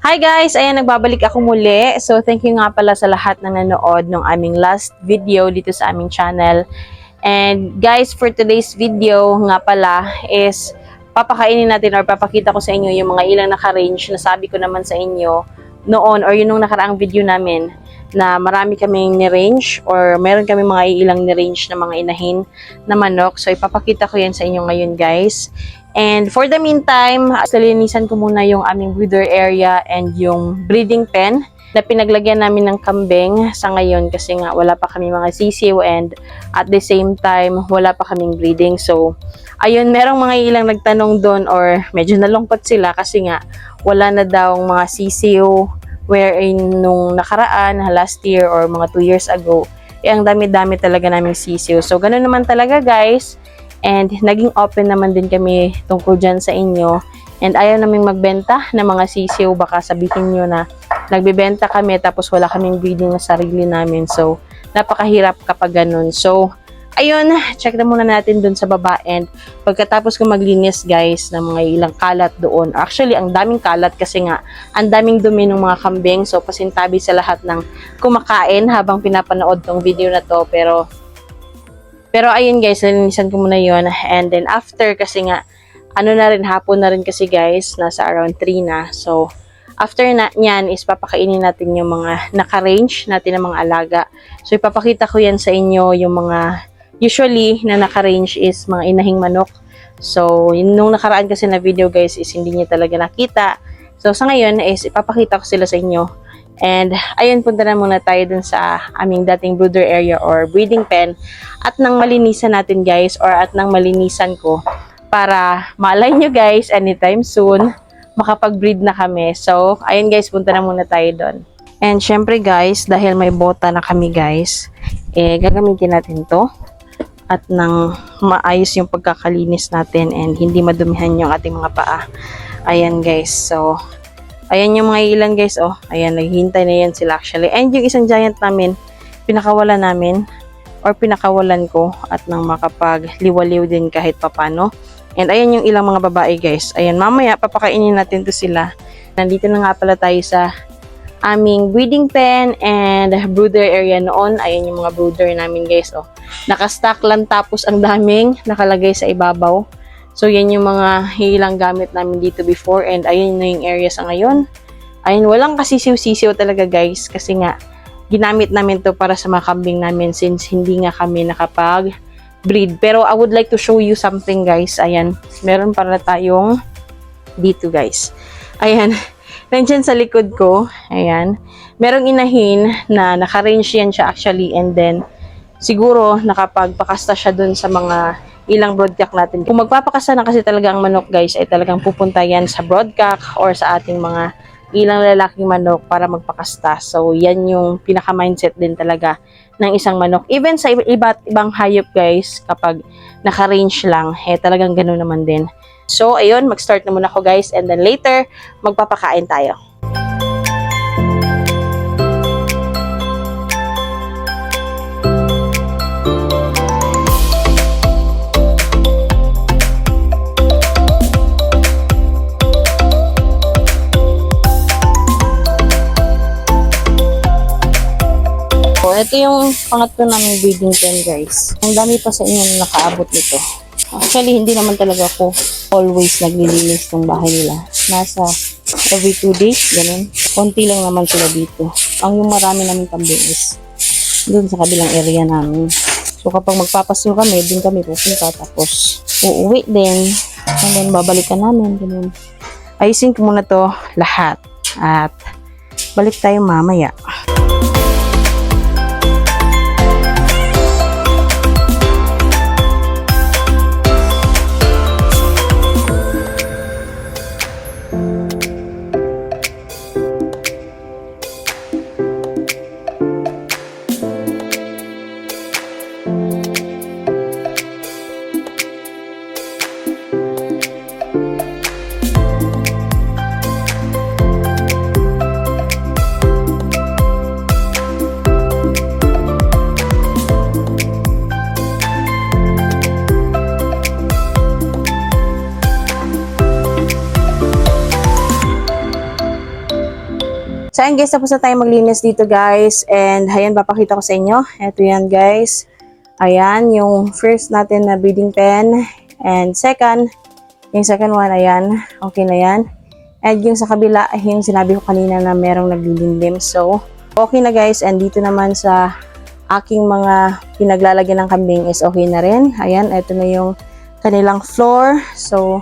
Hi guys! Ayan, nagbabalik ako muli. So, thank you nga pala sa lahat na nanood ng aming last video dito sa aming channel. And guys, for today's video nga pala is papakainin natin or papakita ko sa inyo yung mga ilang naka-range na sabi ko naman sa inyo noon or yun nung nakaraang video namin na marami kaming ni-range or meron kami mga ilang ni-range na mga inahin na manok. So, ipapakita ko yan sa inyo ngayon guys. And for the meantime, salinisan ko muna yung aming breeder area and yung breeding pen na pinaglagyan namin ng kambing sa ngayon kasi nga wala pa kami mga sisiw and at the same time wala pa kaming breeding. So, ayun, merong mga ilang nagtanong doon or medyo nalungkot sila kasi nga wala na daw mga sisiw wherein nung nakaraan, last year or mga 2 years ago, ang dami-dami talaga naming sisiw. So, ganun naman talaga guys. And naging open naman din kami tungkol dyan sa inyo. And ayaw naming magbenta ng mga sisiw. Baka sabihin nyo na nagbebenta kami tapos wala kaming breeding na sarili namin. So, napakahirap kapag ganun. So, ayun, check na muna natin dun sa baba. And pagkatapos ko maglinis guys ng mga ilang kalat doon. Actually, ang daming kalat kasi nga ang daming dumi ng mga kambing. So, pasintabi sa lahat ng kumakain habang pinapanood tong video na to. Pero ayun guys, nalinisan ko muna yun. And then after, kasi nga, ano na rin, hapon na rin kasi guys, nasa around 3 na. So, after na nyan is papakainin natin yung mga naka-range natin ng mga alaga. So, ipapakita ko yan sa inyo yung mga, usually, na naka-range is mga inahing manok. So, nung nakaraan kasi na video guys, is hindi niya talaga nakita. So, sa ngayon is ipapakita ko sila sa inyo. And ayun, punta na muna tayo dun sa aming dating brooder area or breeding pen at nang malinisan natin guys or at nang malinisan ko para malay nyo guys anytime soon makapag-breed na kami. So ayun guys, punta na muna tayo dun. And syempre guys, dahil may bota na kami guys, gagamitin natin to at nang maayos yung pagkakalinis natin and hindi madumihan yung ating mga paa. Ayan guys, so ayan yung mga ilan guys, oh. Ayan, naghihintay na yan sila actually. And yung isang giant namin, pinakawalan namin or pinakawalan ko at nang makapagliwaliw din kahit papano. And ayan yung ilang mga babae guys. Ayan, mamaya papakainin natin to sila. Nandito na nga pala tayo sa aming breeding pen and brooder area noon. Ayan yung mga brooder namin guys, oh. Nakastack lang tapos ang daming nakalagay sa ibabaw. So, yan yung mga ilang gamit namin dito before. And ayun na yung area sa ngayon. Ayun, walang kasisiw-sisiw talaga guys. Kasi nga, ginamit namin to para sa mga kambing namin since hindi nga kami nakapag-breed. Pero I would like to show you something guys. Ayan, meron para tayong dito guys. Ayan, nandyan sa likod ko. Ayan, merong inahin na naka-range yan siya actually. And then, siguro nakapagpakasta siya dun sa mga ilang broodcock natin. Kung magpapakasa na kasi talaga ang manok guys, ay talagang pupunta yan sa broodcock or sa ating mga ilang lalaking manok para magpakasta. So, yan yung pinaka-mindset din talaga ng isang manok. Even sa iba't ibang hayop guys, kapag naka-range lang, talagang gano'n naman din. So, ayun, mag-start na muna ako guys and then later, magpapakain tayo. Ito yung pangatlo namin breeding pen guys. Ang dami pa sa inyo na nakaabot nito. Actually, hindi naman talaga ako always naglilinis ng bahay nila. Nasa every 2 days, ganun. Konti lang naman sila dito. Ang yung marami namin kambing is doon sa kabilang area namin. So kapag magpapasyal kami, din kami pupunta. Tapos uuwi din. And then babalikan namin. Ganun. Ayusin ko muna to lahat. At balik tayo mamaya. So, ayan guys, tapos na tayo maglinis dito guys. And, ayan, papakita ko sa inyo. Ito yan guys. Ayan, yung first natin na beading pen. And second, yung second one, ayan. Okay na yan. And yung sa kabila, yung sinabi ko kanina na merong naglilimlim. So, okay na guys. And dito naman sa aking mga pinaglalagyan ng kambing is okay na rin. Ayan, ito na yung kanilang floor. So,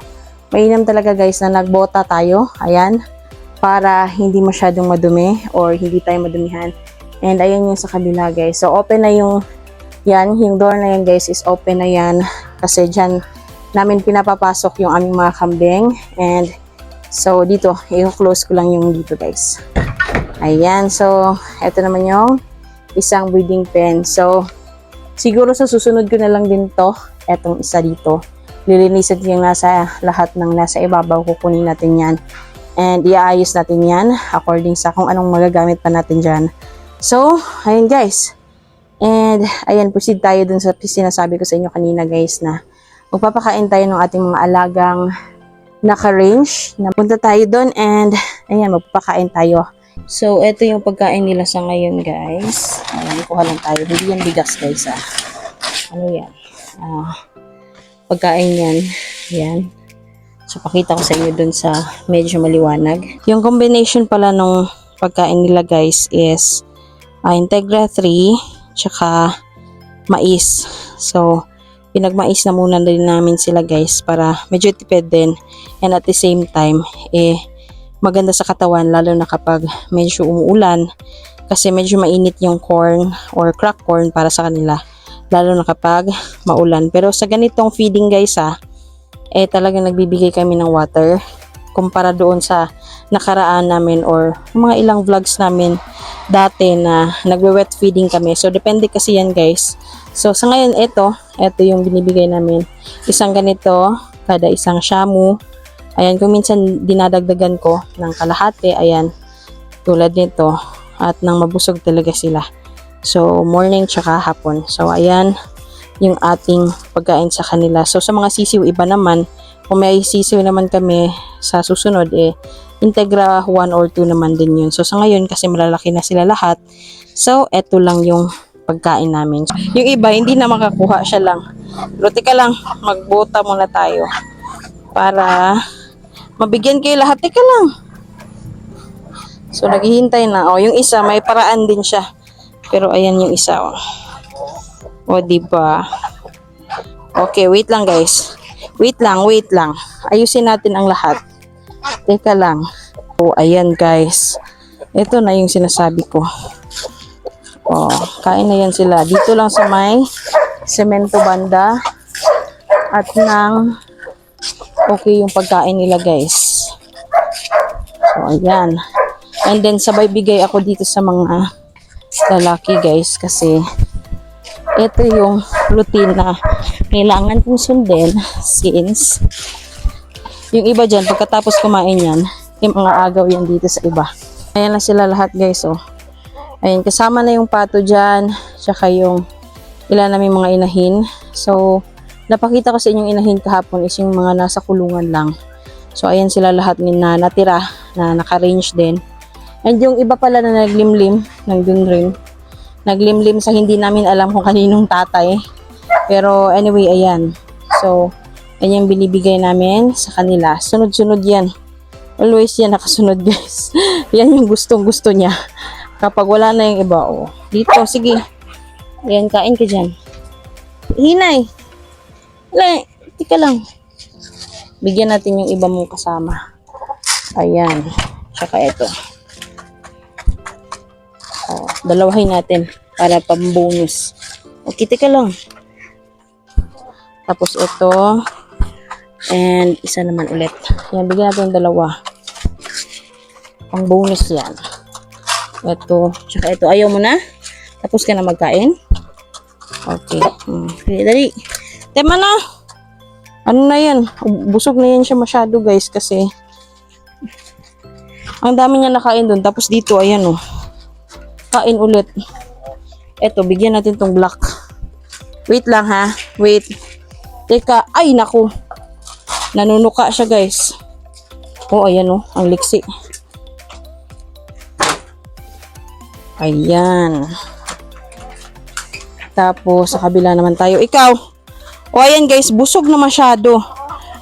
mainam talaga guys na nagbota tayo. Ayan, para hindi masyadong madumi or hindi tayo madumihan. And ayan yung sa kabila guys. So, open na yung yung door na yan guys is open na yan. Kasi dyan namin pinapapasok yung aming mga kambing. And so, dito, i-close ko lang yung dito guys. Ayan, so, ito naman yung isang breeding pen. So, siguro sa susunod ko na lang din to, etong isa dito. Lilinisan yung nasa lahat ng nasa ibabaw, kukunin natin yan. And iaayos natin yan according sa kung anong magagamit pa natin dyan. So, ayun guys. And, ayan, proceed tayo dun sa sinasabi ko sa inyo kanina guys na magpapakain tayo ng ating mga alagang naka-range. Napunta tayo dun and, ayan, magpapakain tayo. So, ito yung pagkain nila sa ngayon guys. Ayan, kuha lang tayo. Hindi yan bigas guys Ano yan? Pagkain yan. Ayan. So, pakita ko sa inyo dun sa medyo maliwanag. Yung combination pala ng pagkain nila guys is Integra 3 tsaka mais. So, pinagmais na muna din namin sila guys para medyo tipid din. And at the same time, maganda sa katawan lalo na kapag medyo umuulan. Kasi medyo mainit yung corn or crack corn para sa kanila. Lalo na kapag maulan. Pero sa ganitong feeding guys talagang nagbibigay kami ng water kumpara doon sa nakaraan namin or mga ilang vlogs namin dati na nagwe-wet feeding kami. So, depende kasi yan guys. So, sa ngayon, ito yung binibigay namin. Isang ganito, kada isang shamu. Ayan, kung minsan dinadagdagan ko ng kalahati, ayan, tulad nito. At nang mabusog talaga sila. So, morning tsaka hapon. So, ayan, yung ating pagkain sa kanila. So, sa mga sisiw, iba naman. Kung may sisiw naman kami sa susunod, Integra 1 or 2 naman din yun. So, sa ngayon, kasi malalaki na sila lahat. So, eto lang yung pagkain namin. Yung iba, hindi na makakuha siya lang. Pero, teka lang, magbota muna tayo. Para mabigyan kayo lahat. Teka lang. So, naghihintay na. O, yung isa, may paraan din siya. Pero, ayan yung isa. O, diba? Okay, wait lang guys. Wait lang. Ayusin natin ang lahat. Teka lang. O, ayan guys. Ito na yung sinasabi ko. O, kain na yan sila. Dito lang sa may semento banda. At nang okay yung pagkain nila guys. So, ayan. And then, sabay bigay ako dito sa mga lalaki guys. Kasi, ito yung routine na kailangan kong sundin since yung iba dyan, pagkatapos kumain yan, yung mga agaw yan dito sa iba. Ayan na sila lahat guys. Ayan, kasama na yung pato dyan, tsaka yung ilan namin mga inahin. So, napakita ko sa inyong inahin kahapon is yung mga nasa kulungan lang. So, ayan sila lahat na natira, na naka-range din. And yung iba pala na naglimlim, nandun rin. Naglimlim sa hindi namin alam kung kaninong tatay. Pero anyway, ayan. So, ayan yung binibigay namin sa kanila. Sunod-sunod yan. Always yan nakasunod guys. Yan yung gustong-gusto niya. Kapag wala na yung iba, dito, sige. Ayan, kain ka dyan. Hinay. Hinay, tika lang. Bigyan natin yung iba mong kasama. Ayan. Tsaka ito. Dalawahin natin para pambonus. Okay, tika lang. Tapos ito. And isa naman ulit. Yan, bigyan natin dalawa. Pang bonus yan. Ito. Tsaka ito. Ayaw mo na? Tapos ka na magkain? Okay. Dali. Tema na. Ano na yan? Busog na yan siya masyado guys kasi ang dami niya nakain doon. Tapos dito, ayan kain ulit. Eto, bigyan natin tong black. Wait lang ha. Wait. Teka. Ay, naku. Nanunuka siya guys. Ayan ang liksi. Ayan. Tapos, sa kabila naman tayo. Ikaw. O, ayan guys, busog na masyado.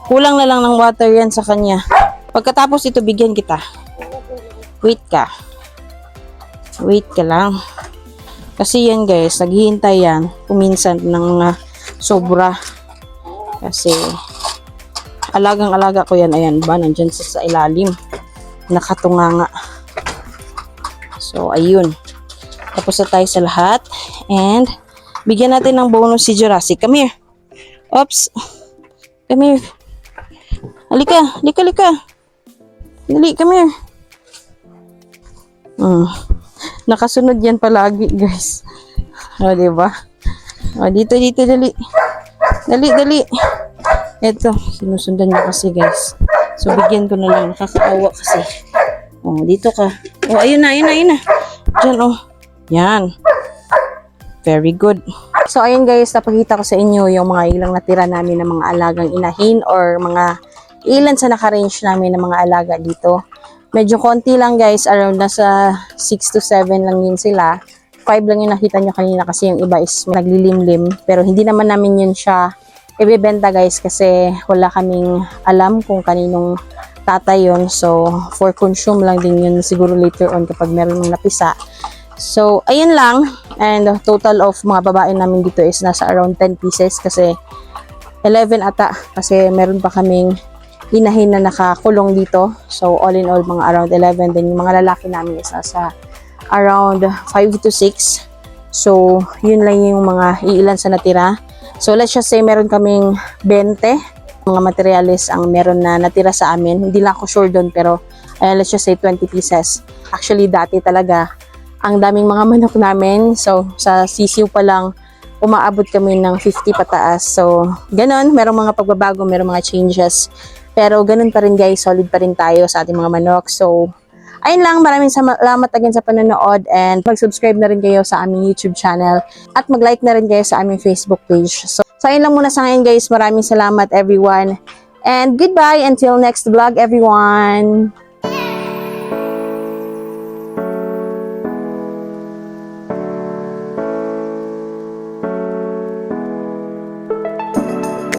Kulang na lang ng water yan sa kanya. Pagkatapos ito, bigyan kita. Wait ka. Wait ka lang. Kasi yan guys, naghihintay yan kuminsan ng mga sobra. Kasi, alagang-alaga ko yan. Ayan ba, nandyan sa ilalim. Nakatunganga. So, ayun. Tapos na tayo sa lahat. And, bigyan natin ng bonus si Jurassic. Come here. Oops. Come here. Halika. Halika. Dali, come here. Nakasunod yan palagi, guys. O, diba? O, dito, dali. Dali. Eto, sinusundan niya kasi, guys. So, bigyan ko na lang. Nakakaawa kasi. O, dito ka. O, ayun na. Diyan, o. Yan. Very good. So, ayun guys, napakita ko sa inyo yung mga ilang natira namin ng mga alagang inahin or mga ilan sa naka-range namin ng mga alaga dito. Medyo konti lang guys, around nasa 6 to 7 lang yun sila. 5 lang yung nakita nyo kanina kasi yung iba is naglilimlim. Pero hindi naman namin yun siya ibebenta guys kasi wala kaming alam kung kaninong tatay yun. So, for consume lang din yun siguro later on kapag meron ng napisa. So, ayun lang. And total of mga babae namin dito is nasa around 10 pieces kasi 11 ata. Kasi meron pa kaming inahin na nakakulong dito. So, all in all, mga around 11. Then, yung mga lalaki namin is nasa around 5 to 6. So, yun lang yung mga iilan sa natira. So, let's just say meron kaming 20 mga materials ang meron na natira sa amin. Hindi lang ako sure doon pero let's just say 20 pieces. Actually, dati talaga ang daming mga manok namin. So, sa sisiw pa lang, umaabot kami ng 50 pataas. So, ganun. Merong mga pagbabago, merong mga changes. Pero, ganun pa rin guys. Solid pa rin tayo sa ating mga manok. So, ayun lang. Maraming salamat again sa panonood. And mag-subscribe na rin kayo sa aming YouTube channel. At mag-like na rin kayo sa aming Facebook page. So, ayun lang muna sa ngayon guys. Maraming salamat everyone. And goodbye until next vlog everyone.